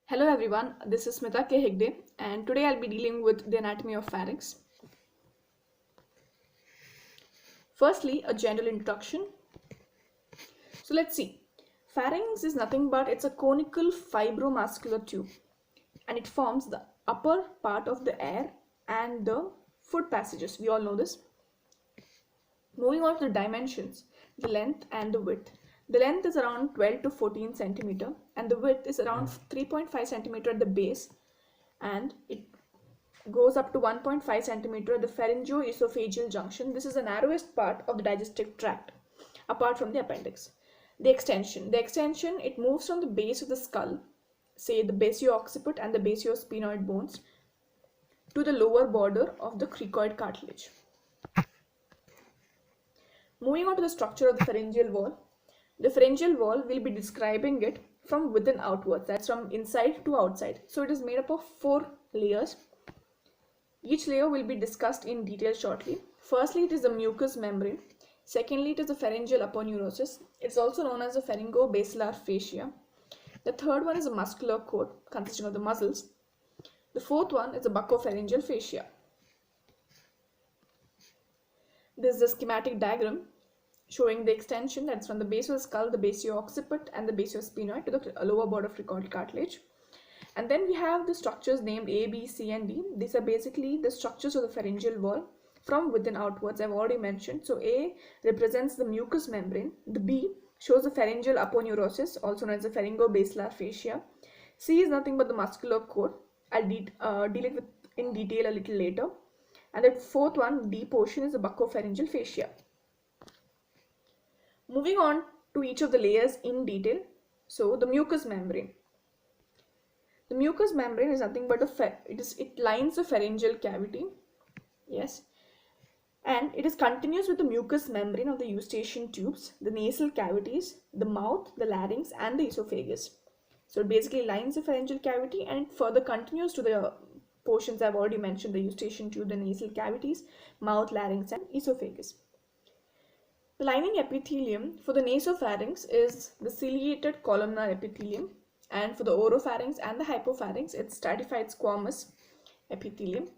Hello everyone, this is Smita K. Hegde and today I'll be dealing with the anatomy of pharynx. Firstly, a general introduction. So let's see. Pharynx is nothing but it's a conical fibromuscular tube and it forms the upper part of the air and the food passages. We all know this. Moving on to the dimensions, the length and the width. The length is around 12 to 14 centimeter and the width is around 3.5 centimeter at the base and it goes up to 1.5 centimeter at the pharyngoesophageal junction. This is the narrowest part of the digestive tract apart from the appendix. The extension, it moves from the base of the skull, say the basio-occiput and the basio-sphenoid bones, to the lower border of the cricoid cartilage. Moving on to the structure of the pharyngeal wall. The pharyngeal wall will be describing it from within outwards, that's from inside to outside. So it is made up of 4 layers. Each layer will be discussed in detail shortly. Firstly, it is the mucous membrane. Secondly, it is the pharyngeal aponeurosis. It's also known as the pharyngobasilar fascia. The third one is a muscular coat consisting of the muscles. The fourth one is the buccopharyngeal fascia. This is the schematic diagram showing the extension that's from the base of the skull, the basio-occiput and the basio-sphenoid to the lower border of cricoid cartilage. And then we have the structures named A, B, C and D. These are basically the structures of the pharyngeal wall from within outwards, I've already mentioned. So A represents the mucous membrane. The B shows the pharyngeal aponeurosis, also known as the pharyngobasilar fascia. C is nothing but the muscular coat. I'll deal it with in detail a little later. And the fourth one, D portion, is the buccopharyngeal fascia. Moving on to each of the layers in detail. So the mucous membrane. The mucous membrane is nothing but it lines the pharyngeal cavity, yes, and it is continuous with the mucous membrane of the eustachian tubes, the nasal cavities, the mouth, the larynx and the esophagus. So it basically lines the pharyngeal cavity and it further continues to the portions I've already mentioned, the eustachian tube, the nasal cavities, mouth, larynx and esophagus. The lining epithelium for the nasopharynx is the ciliated columnar epithelium, and for the oropharynx and the hypopharynx it's stratified squamous epithelium.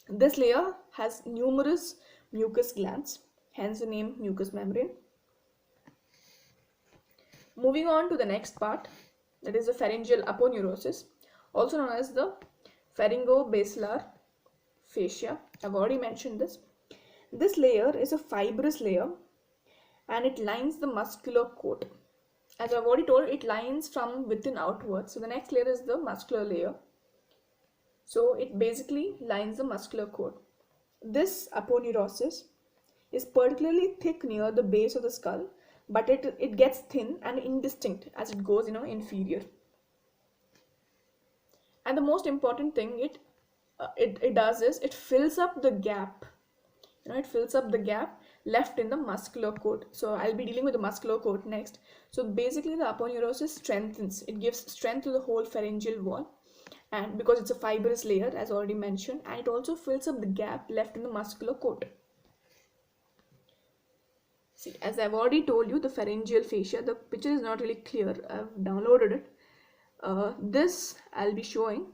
This layer has numerous mucus glands, hence the name mucous membrane. Moving on to the next part, that is the pharyngeal aponeurosis, also known as the pharyngobasilar fascia. I've already mentioned this. This layer is a fibrous layer and it lines the muscular coat. As I've already told, it lines from within outwards. So the next layer is the muscular layer. So it basically lines the muscular coat. This aponeurosis is particularly thick near the base of the skull, but it gets thin and indistinct as it goes, inferior. And the most important thing it does is it fills up the gap. It fills up the gap left in the muscular coat. So I'll be dealing with the muscular coat next. So basically the aponeurosis strengthens, it gives strength to the whole pharyngeal wall, and because it's a fibrous layer as already mentioned, and it also fills up the gap left in the muscular coat. See, as I've already told you, the pharyngeal fascia, the picture is not really clear, I've downloaded it. This I'll be showing.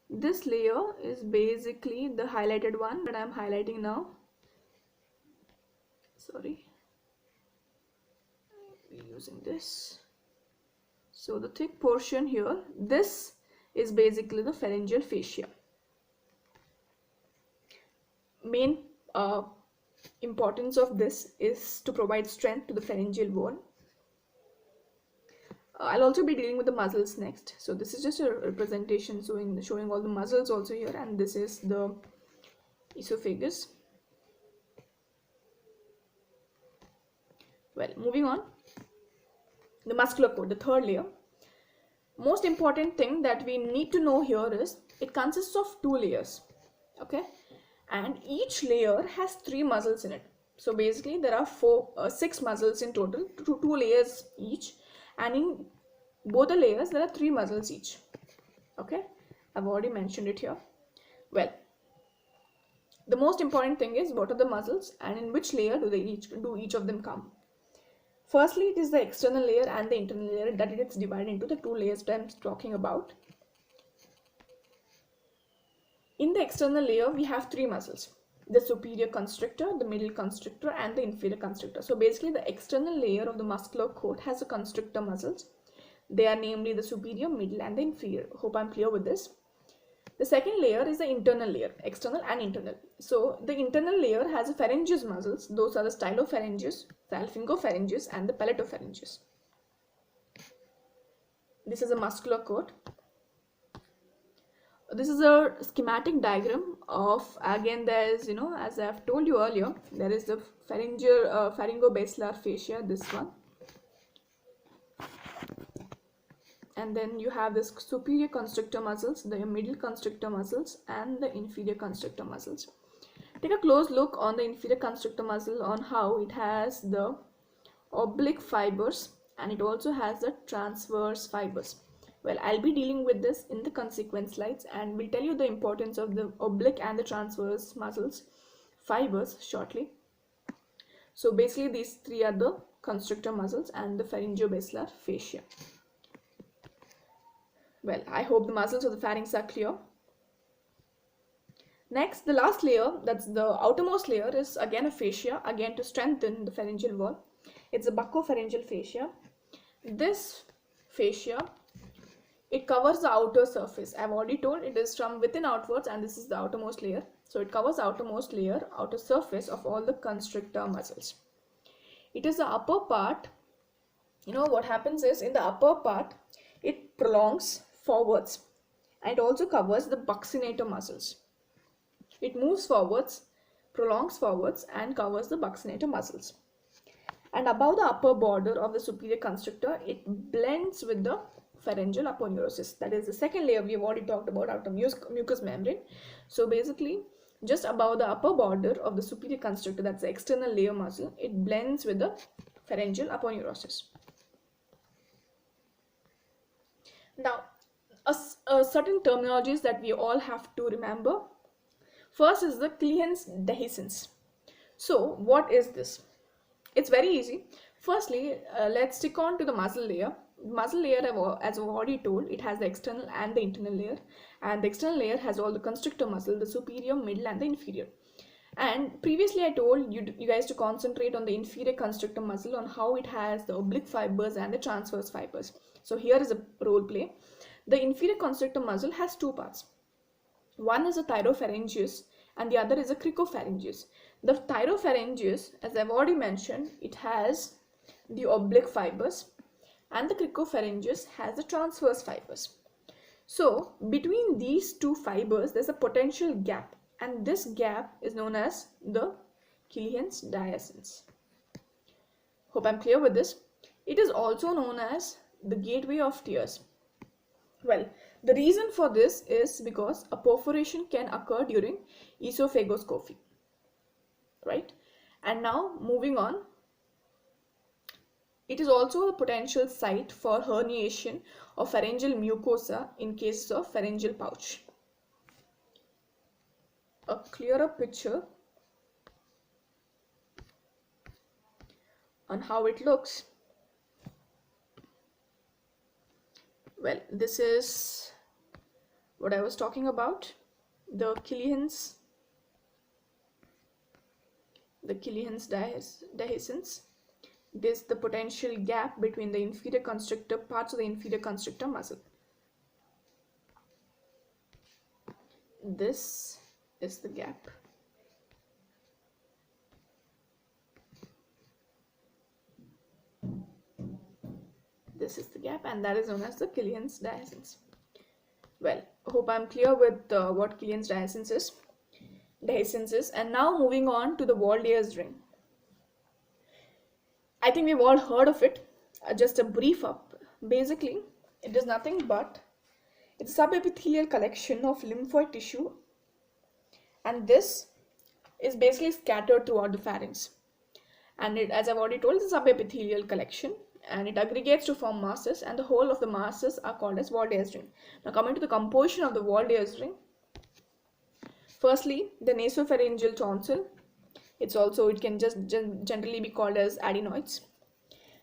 This layer is basically the highlighted one that I'm highlighting now. Sorry, I'll be using this. So the thick portion here, this is basically the pharyngeal fascia. Main importance of this is to provide strength to the pharyngeal wall. I'll also be dealing with the muscles next. So this is just a representation showing all the muscles also here, and this is the esophagus. Well, moving on, the muscular coat, the third layer. Most important thing that we need to know here is it consists of 2 layers, okay, and each layer has 3 muscles in it. So basically there are 6 muscles in total, 2 layers each, and in both the layers there are 3 muscles each. Okay, I've already mentioned it here. Well, the most important thing is what are the muscles and in which layer do each of them come. Firstly, it is the external layer and the internal layer that it is divided into the two layers that I'm talking about. In the external layer, we have three muscles: the superior constrictor, the middle constrictor, and the inferior constrictor. So basically, the external layer of the muscular coat has the constrictor muscles. They are namely the superior, middle, and the inferior. Hope I'm clear with this. The second layer is the internal layer, external and internal. So the internal layer has the pharyngeus muscles. Those are the stylopharyngeus, salpingopharyngeus, and the palatopharyngeus. This is a muscular coat. This is a schematic diagram of, again, there is, as I have told you earlier, there is the pharyngobasilar fascia, this one. And then you have this superior constrictor muscles, the middle constrictor muscles, and the inferior constrictor muscles. Take a close look on the inferior constrictor muscle, on how it has the oblique fibers and it also has the transverse fibers. Well, I'll be dealing with this in the consequent slides and will tell you the importance of the oblique and the transverse muscles fibers shortly. So basically these three are the constrictor muscles and the pharyngobasilar fascia. Well, I hope the muscles of the pharynx are clear. Next, the last layer, that's the outermost layer, is again a fascia, again to strengthen the pharyngeal wall. It's a buccopharyngeal fascia. This fascia, it covers the outer surface. I've already told it is from within outwards, and this is the outermost layer. So it covers the outermost layer, outer surface of all the constrictor muscles. It is the upper part. What happens is, in the upper part, it prolongs forwards and it also covers the buccinator muscles. It moves forwards, prolongs forwards, and covers the buccinator muscles. And above the upper border of the superior constrictor, it blends with the pharyngeal aponeurosis. That is the second layer we have already talked about, outer mucous membrane. So basically, just above the upper border of the superior constrictor, that's the external layer muscle, it blends with the pharyngeal aponeurosis. Now, a certain terminologies that we all have to remember. First is the Killian's dehiscence. So what is this? It's very easy. Firstly, let's stick on to the muscle layer. Muscle layer, as I've already told, it has the external and the internal layer, and the external layer has all the constrictor muscle, the superior, middle, and the inferior. And previously I told you guys to concentrate on the inferior constrictor muscle, on how it has the oblique fibers and the transverse fibers. So here is a role play. The inferior constrictor muscle has two parts. One is a thyropharyngeus and the other is a cricopharyngeus. The thyropharyngeus, as I've already mentioned, it has the oblique fibers, and the cricopharyngeus has the transverse fibers. So between these two fibers, there's a potential gap, and this gap is known as the Killian's dehiscence. Hope I'm clear with this. It is also known as the gateway of tears. Well, the reason for this is because a perforation can occur during esophagoscopy, right? And now moving on, it is also a potential site for herniation of pharyngeal mucosa in cases of pharyngeal pouch. A clearer picture on how it looks. Well, this is what I was talking about, the Killian's dehiscence. This is the potential gap between the inferior constrictor, parts of the inferior constrictor muscle. This is the gap. This is the gap, and that is known as the Killian's dehiscence. Well, I hope I'm clear with what Killian's dehiscence is. And now moving on to the Waldeyer's ring. I think we've all heard of it. Just a brief up. Basically, it is nothing but it's a subepithelial collection of lymphoid tissue, and this is basically scattered throughout the pharynx. And it, as I've already told, it's a subepithelial collection, and it aggregates to form masses, and the whole of the masses are called as Waldeyer's ring. Now coming to the composition of the Waldeyer's ring. Firstly, the nasopharyngeal tonsil. It can just generally be called as adenoids.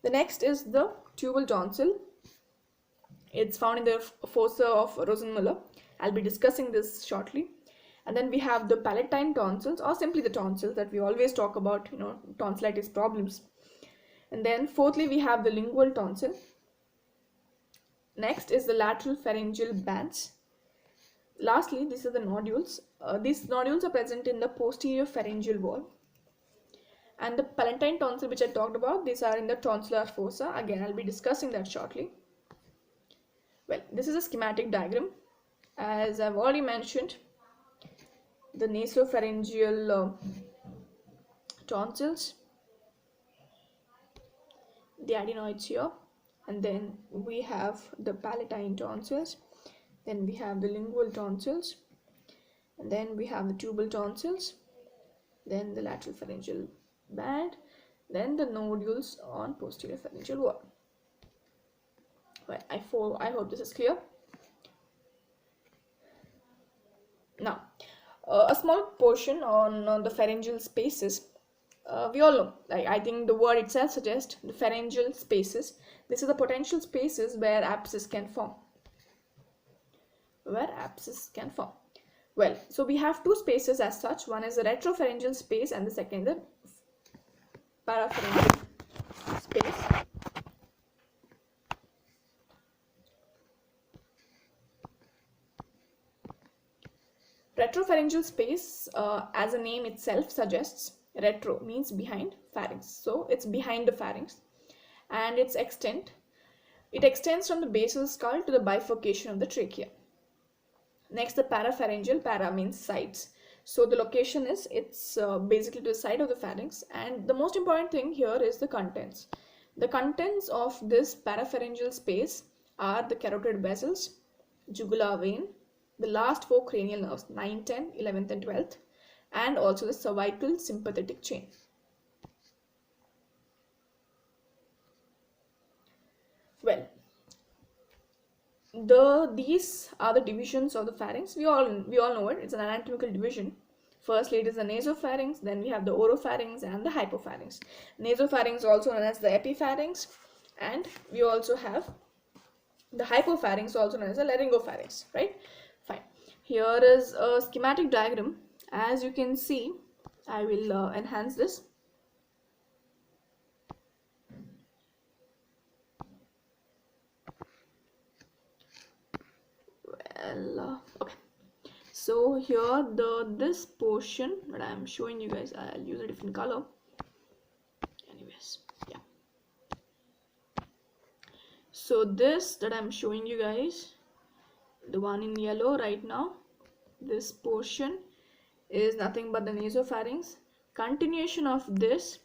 The next is the tubal tonsil. It's found in the fossa of Rosenmuller. I'll be discussing this shortly. And then we have the palatine tonsils, or simply the tonsils that we always talk about, tonsillitis problems. And then fourthly, we have the lingual tonsil. Next is the lateral pharyngeal bands. Lastly, these are the nodules. These nodules are present in the posterior pharyngeal wall. And the palatine tonsil, which I talked about, these are in the tonsillar fossa. Again, I'll be discussing that shortly. Well, this is a schematic diagram. As I've already mentioned, the nasopharyngeal tonsils, the adenoids here, and then we have the palatine tonsils, then we have the lingual tonsils, and then we have the tubal tonsils, then the lateral pharyngeal band, then the nodules on posterior pharyngeal wall. Well, I hope this is clear. Now, a small portion on the pharyngeal spaces. We all know, like I think the word itself suggests, the pharyngeal spaces. This is the potential spaces where abscess can form. Well, so we have two spaces as such. One is the retropharyngeal space and the second is the parapharyngeal space. Retropharyngeal space, as the name itself suggests, retro means behind pharynx. So it's behind the pharynx, and it extends from the basal skull to the bifurcation of the trachea. Next, the parapharyngeal, para means sides. So the location is, it's basically to the side of the pharynx, and the most important thing here is the contents. The contents of this parapharyngeal space are the carotid vessels, jugular vein, the last four cranial nerves, 9, 10, 11th and 12th, and also the cervical sympathetic chain. Well, these are the divisions of the pharynx. We all know it. It's an anatomical division. Firstly, it is the nasopharynx, then we have the oropharynx and the hypopharynx. Nasopharynx, also known as the epipharynx, and we also have the hypopharynx, also known as the laryngopharynx, right? Fine. Here is a schematic diagram. As you can see, I will enhance this. Well, okay. So here this portion that I am showing you guys, I'll use a different color. Anyways, yeah. So this that I'm showing you guys, the one in yellow right now, this portion is nothing but the nasopharynx. Continuation of this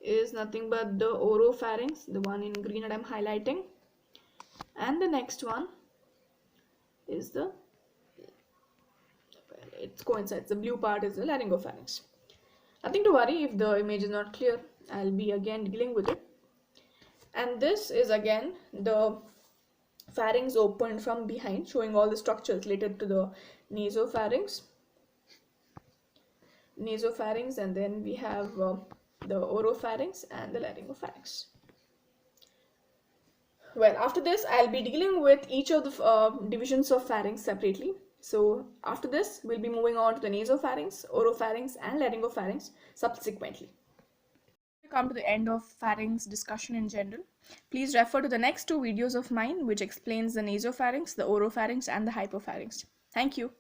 is nothing but the oropharynx, the one in green that I'm highlighting, and the next one is it coincides, the blue part is the laryngopharynx. Nothing to worry if the image is not clear. I'll be again dealing with it. And this is again the pharynx opened from behind, showing all the structures related to the nasopharynx, and then we have the oropharynx and the laryngopharynx. Well, after this, I'll be dealing with each of the divisions of pharynx separately. So after this, we'll be moving on to the nasopharynx, oropharynx, and laryngopharynx subsequently. We come to the end of pharynx discussion in general. Please refer to the next two videos of mine, which explains the nasopharynx, the oropharynx, and the hypopharynx. Thank you.